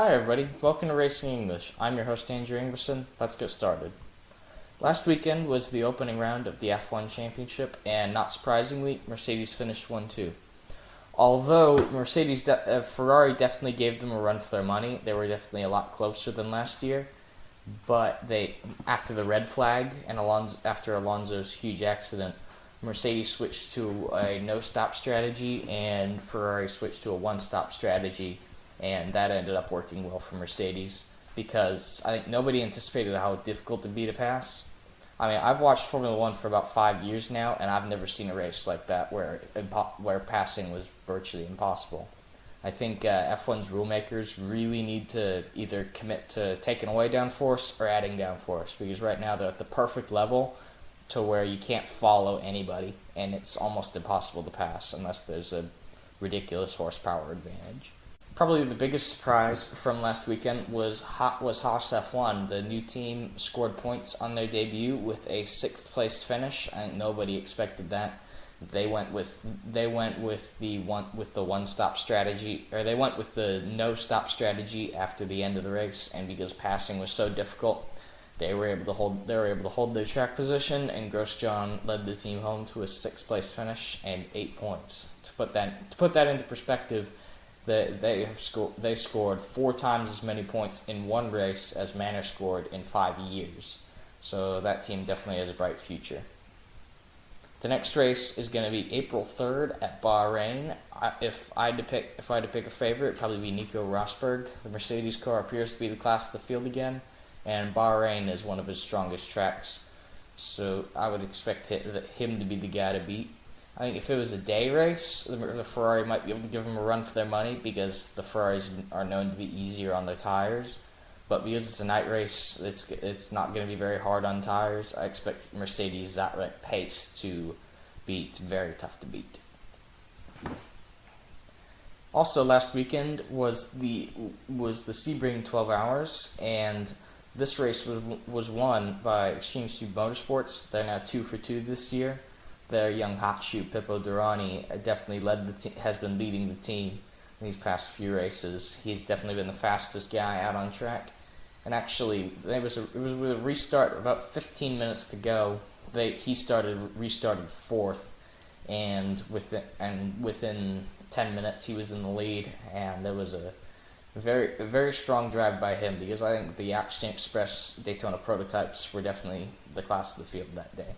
Hi everybody, welcome to Racing English. I'm your host Andrew Engberson. Let's get started. Last weekend was the opening round of the F1 Championship, and not surprisingly, Mercedes finished 1-2. Although Ferrari definitely gave them a run for their money, they were definitely a lot closer than last year. But after the red flag and after Alonso's huge accident, Mercedes switched to a no-stop strategy, and Ferrari switched to a one-stop strategy. And that ended up working well for Mercedes because I think nobody anticipated how difficult it'd be to pass. I mean, I've watched Formula One for about 5 years now, and I've never seen a race like that where passing was virtually impossible. I think F1's rule makers really need to either commit to taking away downforce or adding downforce, because right now they're at the perfect level to where you can't follow anybody, and it's almost impossible to pass unless there's a ridiculous horsepower advantage. Probably the biggest surprise from last weekend was Haas F1. The new team scored points on their debut with a 6th place finish. I think nobody expected that. They went with the one-stop strategy, or they went with the no-stop strategy after the end of the race, and because passing was so difficult, they were able to hold their track position, and Grosjean led the team home to a 6th place finish and 8 points. To put that into perspective, they scored 4 times as many points in one race as Manor scored in 5 years. So that team definitely has a bright future. The next race is going to be April 3rd at Bahrain. If I had to pick a favorite, it'd probably be Nico Rosberg. The Mercedes car appears to be the class of the field again, and Bahrain is one of his strongest tracks. So I would expect him to be the guy to beat. I think if it was a day race, the Ferrari might be able to give them a run for their money because the Ferraris are known to be easier on their tires. But because it's a night race, it's not going to be very hard on tires. I expect Mercedes' outright pace to be very tough to beat. Also, last weekend was the Sebring 12 Hours, and this race was won by Extreme Speed Motorsports. They're now 2 for 2 this year. Their young hot shoe, Pippo Durrani, definitely has been leading the team in these past few races. He's definitely been the fastest guy out on track. And actually, it was with a restart, about 15 minutes to go. He restarted 4th, and within 10 minutes he was in the lead. And there was a very strong drive by him, because I think the Action Express Daytona prototypes were definitely the class of the field that day.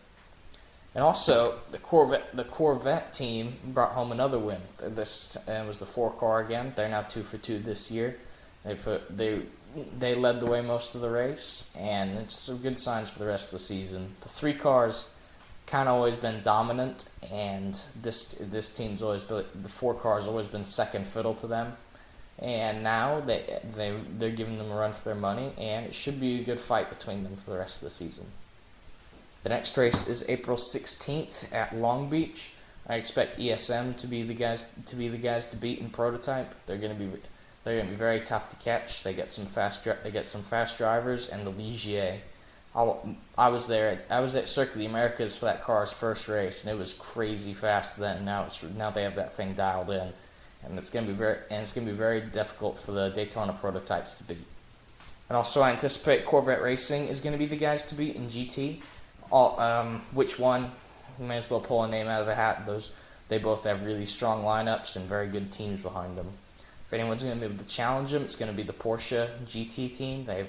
And also, the Corvette team brought home another win. This was the 4-car again. They're now 2 for 2 this year. They led the way most of the race, and it's some good signs for the rest of the season. The 3 cars kind of always been dominant, and this team's always been, the 4 cars always been second fiddle to them. And now they're giving them a run for their money, and it should be a good fight between them for the rest of the season. The next race is April 16th at Long Beach. I expect ESM to be the guys to beat in prototype. They're going to be very tough to catch. They get some fast drivers, and the Ligier. I was at Circuit of the Americas for that car's first race, and it was crazy fast then. Now they have that thing dialed in, and it's going to be very difficult for the Daytona prototypes to beat. And also, I anticipate Corvette Racing is going to be the guys to beat in GT. Which one? You may as well pull a name out of a hat. They both have really strong lineups and very good teams behind them. If anyone's going to be able to challenge them, it's going to be the Porsche GT team. They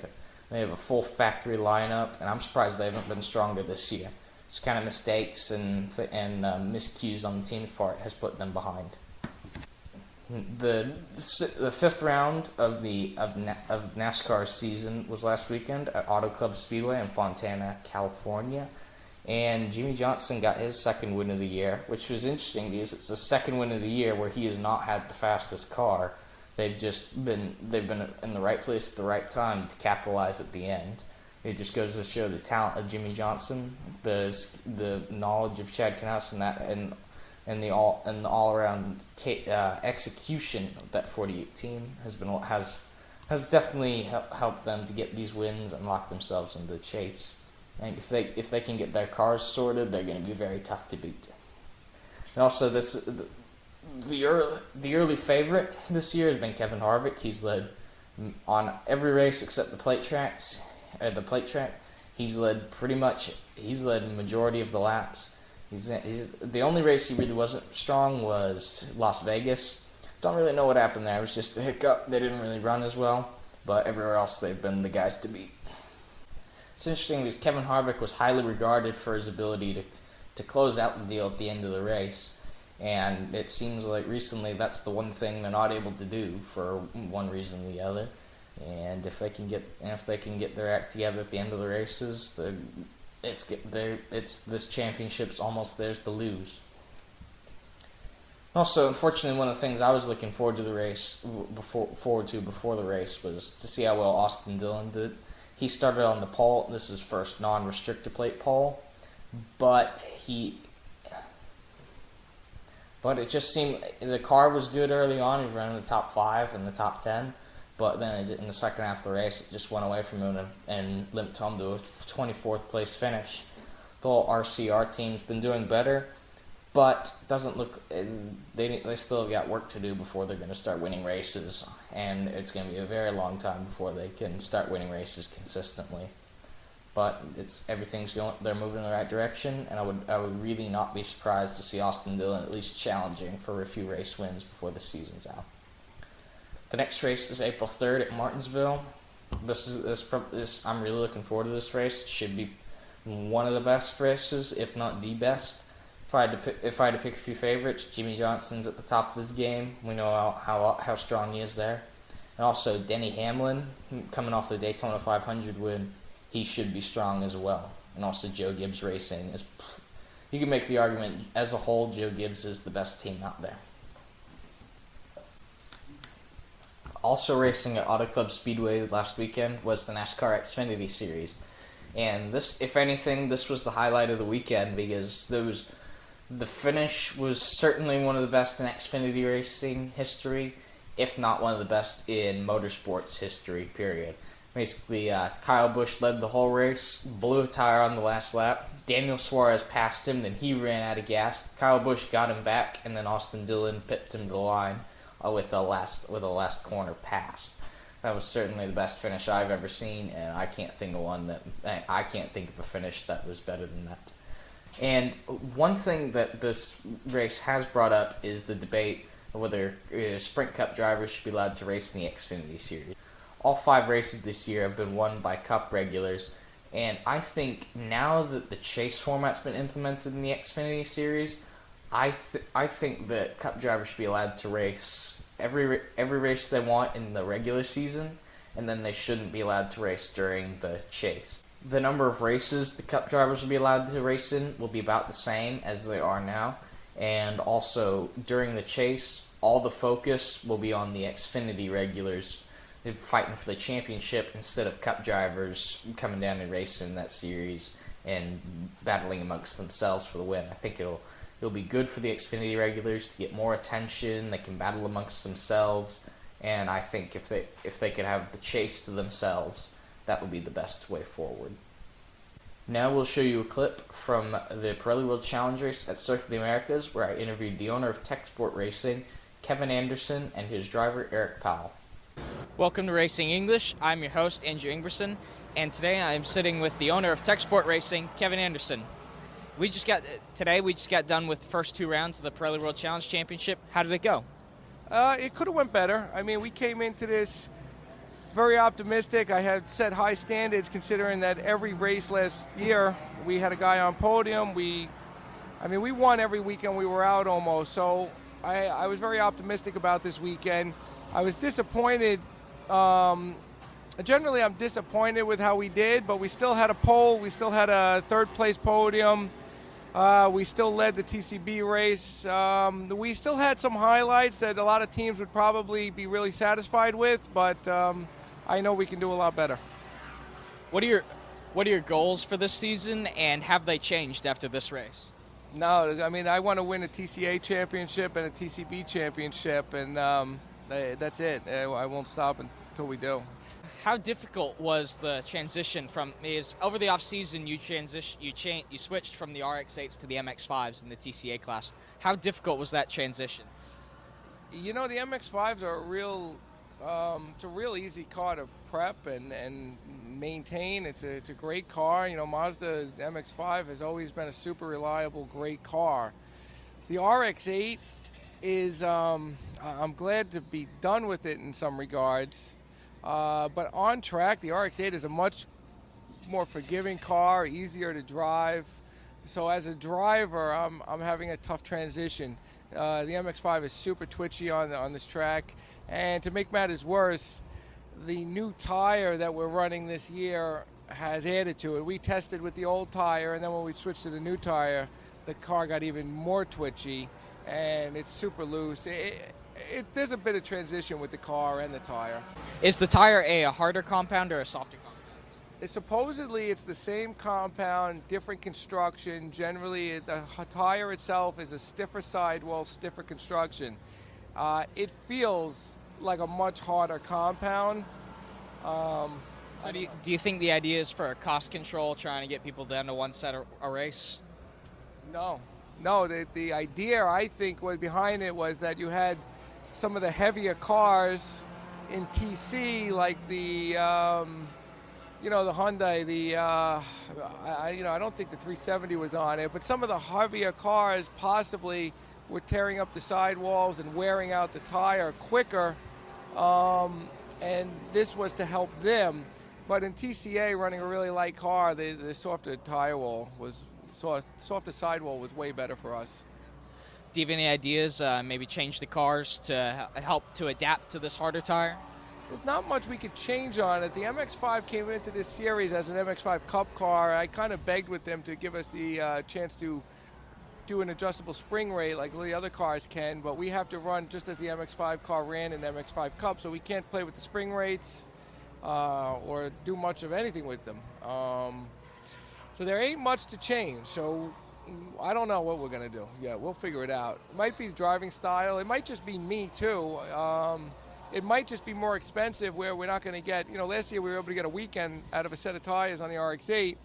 have a full factory lineup, and I'm surprised they haven't been stronger this year. It's kind of mistakes and miscues on the team's part has put them behind. The 5th round of NASCAR's season was last weekend at Auto Club Speedway in Fontana, California, and Jimmy Johnson got his 2nd win of the year, which was interesting because it's the 2nd win of the year where he has not had the fastest car. They've been in the right place at the right time to capitalize at the end. It just goes to show the talent of Jimmy Johnson, the knowledge of Chad Knaus, and the all-around execution of that 48 team has definitely helped them to get these wins and lock themselves into the chase. And if they can get their cars sorted, they're going to be very tough to beat. And also, the early favorite this year has been Kevin Harvick. He's led On every race except the plate track, he's led the majority of the laps. He's the only race he really wasn't strong was Las Vegas. Don't really know what happened there. It was just a hiccup. They didn't really run as well, but everywhere else they've been the guys to beat. It's interesting that Kevin Harvick was highly regarded for his ability to close out the deal at the end of the race, and it seems like recently that's the one thing they're not able to do for one reason or the other. And if they can get their act together at the end of the races, this championship's almost theirs to lose. Also, unfortunately, one of the things I was looking forward to before the race was to see how well Austin Dillon did. He started on the pole. This is his first non-restrictor plate pole, but it just seemed the car was good early on. He was running the top 5 and the top 10, but then in the second half of the race, it just went away from him and limped home to a 24th place finish. The whole RCR team's been doing better, but doesn't look they still got work to do before they're going to start winning races, and it's going to be a very long time before they can start winning races consistently. But they're moving in the right direction, and I would really not be surprised to see Austin Dillon at least challenging for a few race wins before the season's out. The next race is April 3rd at Martinsville. I'm really looking forward to this race. It should be one of the best races, if not the best. If I had to pick a few favorites, Jimmy Johnson's at the top of his game. We know how strong he is there. And also Denny Hamlin, coming off the Daytona 500 win, he should be strong as well. And also Joe Gibbs Racing you can make the argument as a whole, Joe Gibbs is the best team out there. Also racing at Auto Club Speedway last weekend was the NASCAR Xfinity Series. And if anything, this was the highlight of the weekend because the finish was certainly one of the best in Xfinity racing history, if not one of the best in motorsports history, period. Basically, Kyle Busch led the whole race, blew a tire on the last lap. Daniel Suarez passed him, then he ran out of gas. Kyle Busch got him back, and then Austin Dillon pipped him to the line with a last corner pass. That was certainly the best finish I've ever seen, and I can't think of a finish that was better than that. And one thing that this race has brought up is the debate of whether Sprint Cup drivers should be allowed to race in the Xfinity Series. All 5 races this year have been won by Cup regulars, and I think now that the chase format's been implemented in the Xfinity Series, I think that Cup drivers should be allowed to race every race they want in the regular season, and then they shouldn't be allowed to race during the chase. The number of races the Cup drivers will be allowed to race in will be about the same as they are now, and also during the chase, all the focus will be on the Xfinity regulars fighting for the championship instead of Cup drivers coming down and racing that series and battling amongst themselves for the win. I think it'll be good for the Xfinity regulars to get more attention. They can battle amongst themselves, and I think if they could have the chase to themselves, that would be the best way forward. Now we'll show you a clip from the Pirelli World Challenge race at Circuit of the Americas, where I interviewed the owner of Tech Sport Racing, Kevin Anderson, and his driver, Eric Powell. Welcome to Racing English. I'm your host, Andrew Engberson, and today I'm sitting with the owner of Tech Sport Racing, Kevin Anderson. We just got done with the first 2 rounds of the Pirelli World Challenge Championship. How did it go? It could have went better. I mean, we came into this very optimistic. I had set high standards considering that every race last year we had a guy on podium. We won every weekend we were out almost. So I was very optimistic about this weekend. I was disappointed. Generally, I'm disappointed with how we did, but we still had a pole. We still had a 3rd place podium. We still led the TCB race. We still had some highlights that a lot of teams would probably be really satisfied with, but I know we can do a lot better. What are your goals for this season, and have they changed after this race? No, I mean, I want to win a TCA championship and a TCB championship, and that's it. I won't stop until we do. How difficult was the transition over the off season you switched from the RX-8s to the MX-5s in the TCA class? How difficult was that transition? You know, the MX-5s are a real It's a real easy car to prep and maintain. It's a great car. You know, Mazda MX-5 has always been a super reliable, great car. The RX-8 is, I'm glad to be done with it in some regards. But on track, the RX-8 is a much more forgiving car, easier to drive. So as a driver, I'm having a tough transition. The MX-5 is super twitchy on this track. And to make matters worse, the new tire that we're running this year has added to it. We tested with the old tire, and then when we switched to the new tire, the car got even more twitchy, and it's super loose. There's a bit of transition with the car and the tire. Is the tire a harder compound or a softer compound? Supposedly it's the same compound, different construction. Generally, the tire itself is a stiffer sidewall, stiffer construction. It feels like a much harder compound. So do you think the idea is for cost control, trying to get people down to one set a race? No. The idea, I think, was behind it was that you had some of the heavier cars in TC, like the the Hyundai, I don't think the 370 was on it, but some of the heavier cars possibly were tearing up the sidewalls and wearing out the tire quicker, and this was to help them. But in TCA, running a really light car, the softer softer sidewall was way better for us. Do you have any ideas, maybe change the cars to help to adapt to this harder tire? There's not much we could change on it. The MX-5 came into this series as an MX-5 Cup car. I kind of begged with them to give us the chance to do an adjustable spring rate like the other cars can, but we have to run just as the MX-5 car ran in MX-5 Cup, so we can't play with the spring rates or do much of anything with them. So there ain't much to change. So I don't know what we're going to do. Yeah, we'll figure it out. It might be driving style. It might just be me, too. It might just be more expensive where we're not going to get, last year we were able to get a weekend out of a set of tires on the RX-8,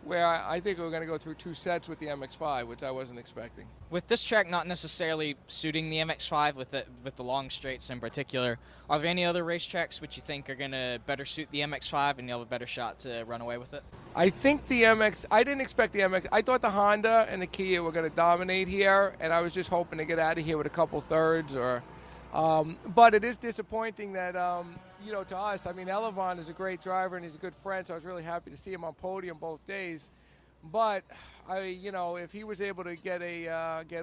where I think we're going to go through 2 sets with the MX-5, which I wasn't expecting. With this track not necessarily suiting the MX-5 with the long straights in particular, are there any other racetracks which you think are going to better suit the MX-5 and you'll have a better shot to run away with it? I think the I didn't expect the MX. I thought the Honda and the Kia were going to dominate here, and I was just hoping to get out of here with a couple thirds. But it is disappointing that, to us, I mean, Elevon is a great driver and he's a good friend, so I was really happy to see him on podium both days. But, if he was able to get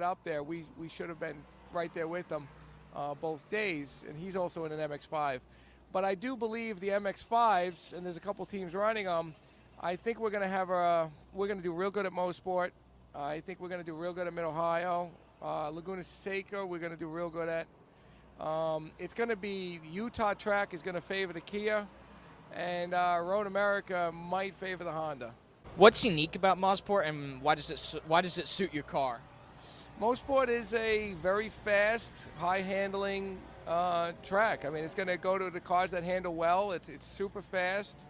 up there, we should have been right there with him both days, and he's also in an MX-5. But I do believe the MX-5s, and there's a couple teams running them, I think we're going to do real good at Mosport. I think we're going to do real good at Mid-Ohio. Laguna Seca, we're going to do real good at. It's going to be Utah track is going to favor the Kia, and Road America might favor the Honda. What's unique about Mosport, and why does it suit your car? Mosport is a very fast, high-handling track. I mean, it's going to go to the cars that handle well. It's super fast.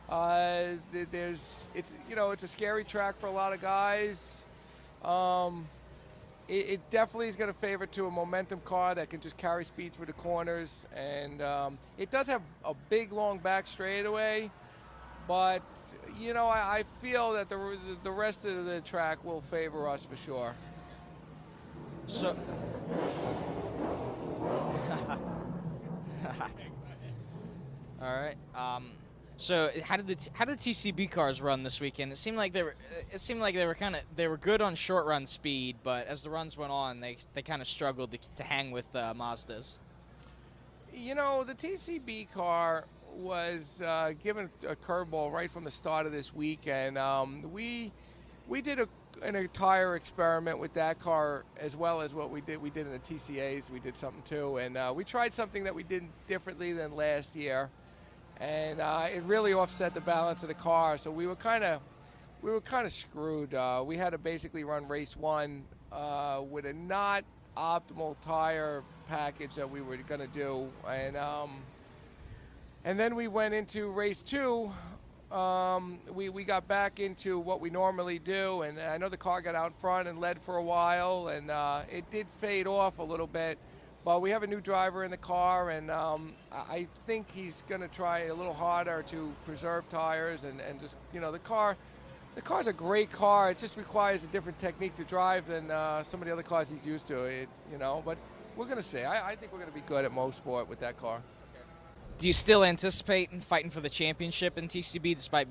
It's a scary track for a lot of guys. It definitely is going to favor to a momentum car that can just carry speed through the corners, and it does have a big, long back straightaway. But I feel that the rest of the track will favor us for sure. So. All right. So how did the TCB cars run this weekend? It seemed like they were good on short run speed, but as the runs went on, they kind of struggled to hang with Mazdas. The TCB car was given a curveball right from the start of this weekend. We did an entire experiment with that car as well as what we did in the TCAs. We did something too, and we tried something that we did differently than last year. And it really offset the balance of the car, so we were kind of screwed. We had to basically run race 1 with a not optimal tire package that we were going to do, and then we went into race 2. We got back into what we normally do, and I know the car got out front and led for a while, and it did fade off a little bit. But we have a new driver in the car, and I think he's going to try a little harder to preserve tires and just, the car's a great car. It just requires a different technique to drive than some of the other cars he's used to, but we're going to see. I think we're going to be good at motorsport with that car. Do you still anticipate fighting for the championship in TCB despite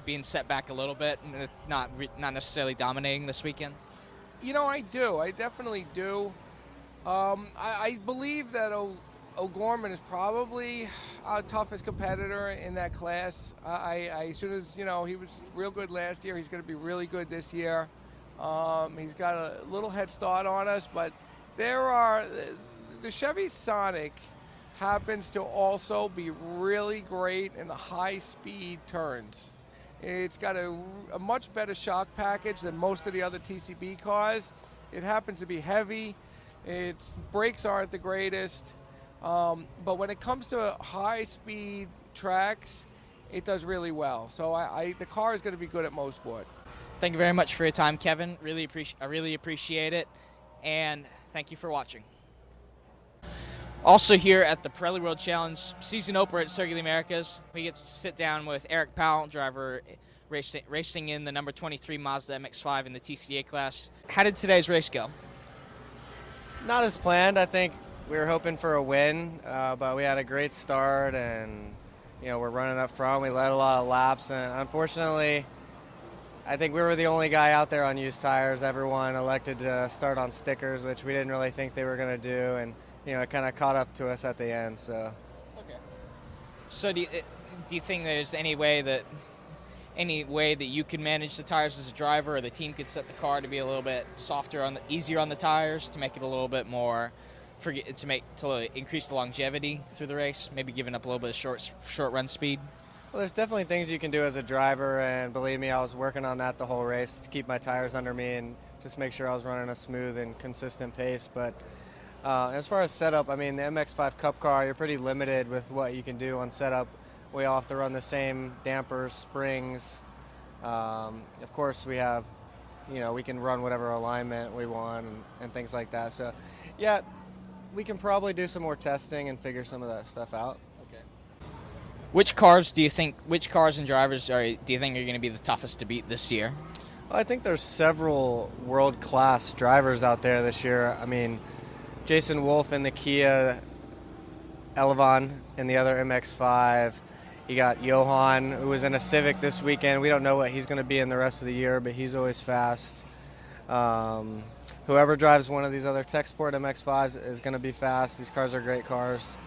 being set back a little bit and not necessarily dominating this weekend? I do. I definitely do. I believe that O'Gorman is probably our toughest competitor in that class. As soon as, he was real good last year, he's going to be really good this year. He's got a little head start on us, but the Chevy Sonic happens to also be really great in the high-speed turns. It's got a much better shock package than most of the other TCB cars. It happens to be heavy. Its brakes aren't the greatest. But when it comes to high-speed tracks, it does really well. So the car is going to be good at motorsport. Thank you very much for your time, Kevin. I really appreciate it, and thank you for watching. Also here at the Pirelli World Challenge season opener at Circuit of the Americas, we get to sit down with Eric Powell, driver racing in the number 23 Mazda MX-5 in the TCA class. How did today's race go? Not as planned. I think we were hoping for a win, but we had a great start, and we're running up front. We led a lot of laps, and unfortunately, I think we were the only guy out there on used tires. Everyone elected to start on stickers, which we didn't really think they were going to do, and it kind of caught up to us at the end. So. Okay. So do you think there's any way that you can manage the tires as a driver, or the team could set the car to be a little bit softer easier on the tires to make it a little bit more, to increase the longevity through the race, maybe giving up a little bit of short run speed? Well, there's definitely things you can do as a driver, and believe me, I was working on that the whole race to keep my tires under me and just make sure I was running a smooth and consistent pace. But as far as setup, the MX-5 Cup car, you're pretty limited with what you can do on setup. We all have to run the same dampers, springs. Of course, we have, we can run whatever alignment we want and things like that. So, yeah, we can probably do some more testing and figure some of that stuff out. Okay. Which cars and drivers do you think are going to be the toughest to beat this year? Well, I think there's several world-class drivers out there this year. Jason Wolf in the Kia Elevon in the other MX-5. You got Johan, who was in a Civic this weekend. We don't know what he's going to be in the rest of the year, but he's always fast. Whoever drives one of these other Tech Sport MX-5s is going to be fast. These cars are great cars.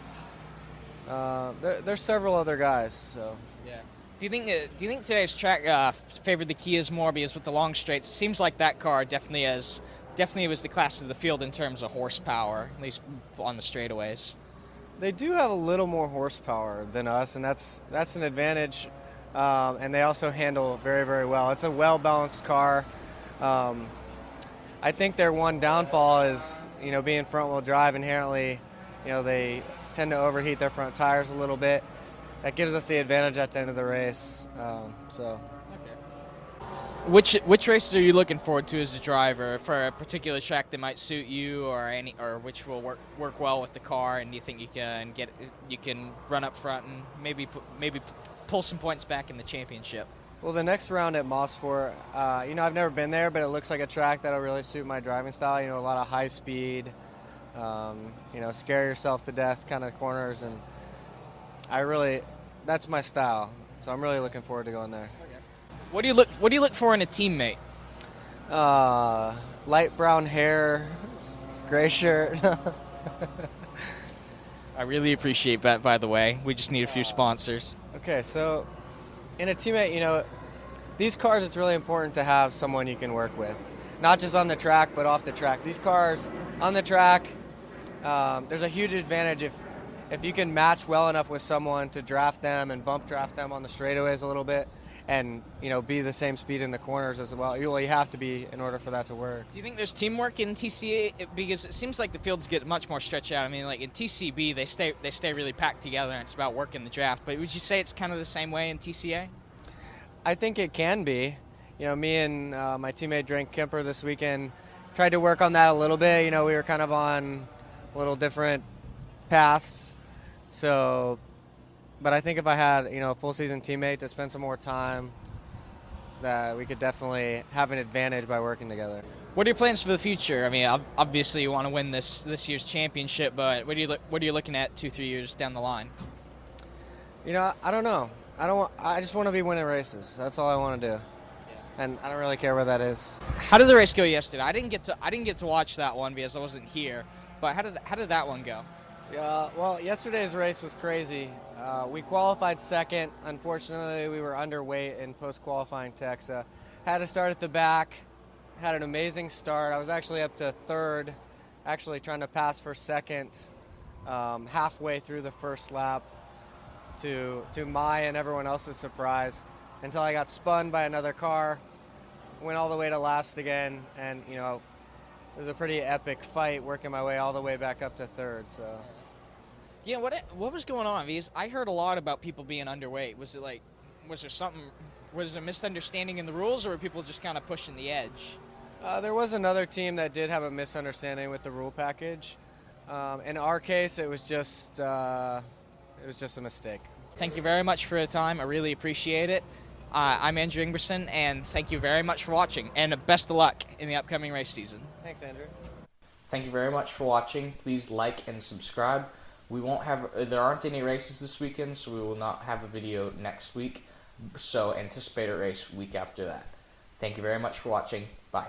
There's several other guys. So. Yeah. Do you think today's track favored the Kias more because with the long straights, it seems like that car definitely was the class of the field in terms of horsepower, at least on the straightaways. They do have a little more horsepower than us, and that's an advantage. And they also handle very, very well. It's a well-balanced car. I think their one downfall is, being front-wheel drive inherently, they tend to overheat their front tires a little bit. That gives us the advantage at the end of the race. Which races are you looking forward to as a driver for a particular track that might suit you, or which will work well with the car, and you think you can run up front and maybe pull some points back in the championship? Well, the next round at Mosport, I've never been there, but it looks like a track that'll really suit my driving style. A lot of high speed, scare yourself to death kind of corners, and that's my style. So I'm really looking forward to going there. What do you look for in a teammate? Light brown hair, gray shirt. I really appreciate that, by the way. We just need a few sponsors. Okay, so in a teammate, these cars, it's really important to have someone you can work with. Not just on the track, but off the track. These cars, on the track, there's a huge advantage if you can match well enough with someone to draft them and bump draft them on the straightaways a little bit. And be the same speed in the corners as well. You have to be in order for that to work. Do you think there's teamwork in TCA? Because it seems like the fields get much more stretched out. Like in TCB, they stay really packed together, and it's about working the draft. But would you say it's kind of the same way in TCA? I think it can be. Me and my teammate Drake Kemper this weekend tried to work on that a little bit. We were kind of on little different paths. So, but I think if I had, a full season teammate to spend some more time, that we could definitely have an advantage by working together. What are your plans for the future? I mean, obviously you want to win this year's championship, but what are you looking at 2-3 years down the line? I don't know. I just want to be winning races. That's all I want to do. And I don't really care where that is. How did the race go yesterday? I didn't get to watch that one because I wasn't here. But how did that one go? Well, yesterday's race was crazy. We qualified second. Unfortunately, we were underweight in post-qualifying Texas. Had to start at the back. Had an amazing start. I was actually up to third, actually trying to pass for second halfway through the first lap to my and everyone else's surprise, until I got spun by another car, went all the way to last again, and it was a pretty epic fight working my way all the way back up to third. So Yeah, what was going on? Because I heard a lot about people being underweight. Was there a misunderstanding in the rules, or were people just kind of pushing the edge? there was another team that did have a misunderstanding with the rule package. In our case, it was just a mistake. Thank you very much for your time. I really appreciate it. I'm Andrew Engberson, and thank you very much for watching, and best of luck in the upcoming race season. Thanks, Andrew. Thank you very much for watching. Please like and subscribe. There aren't any races this weekend, so we will not have a video next week. So anticipate a race week after that. Thank you very much for watching. Bye.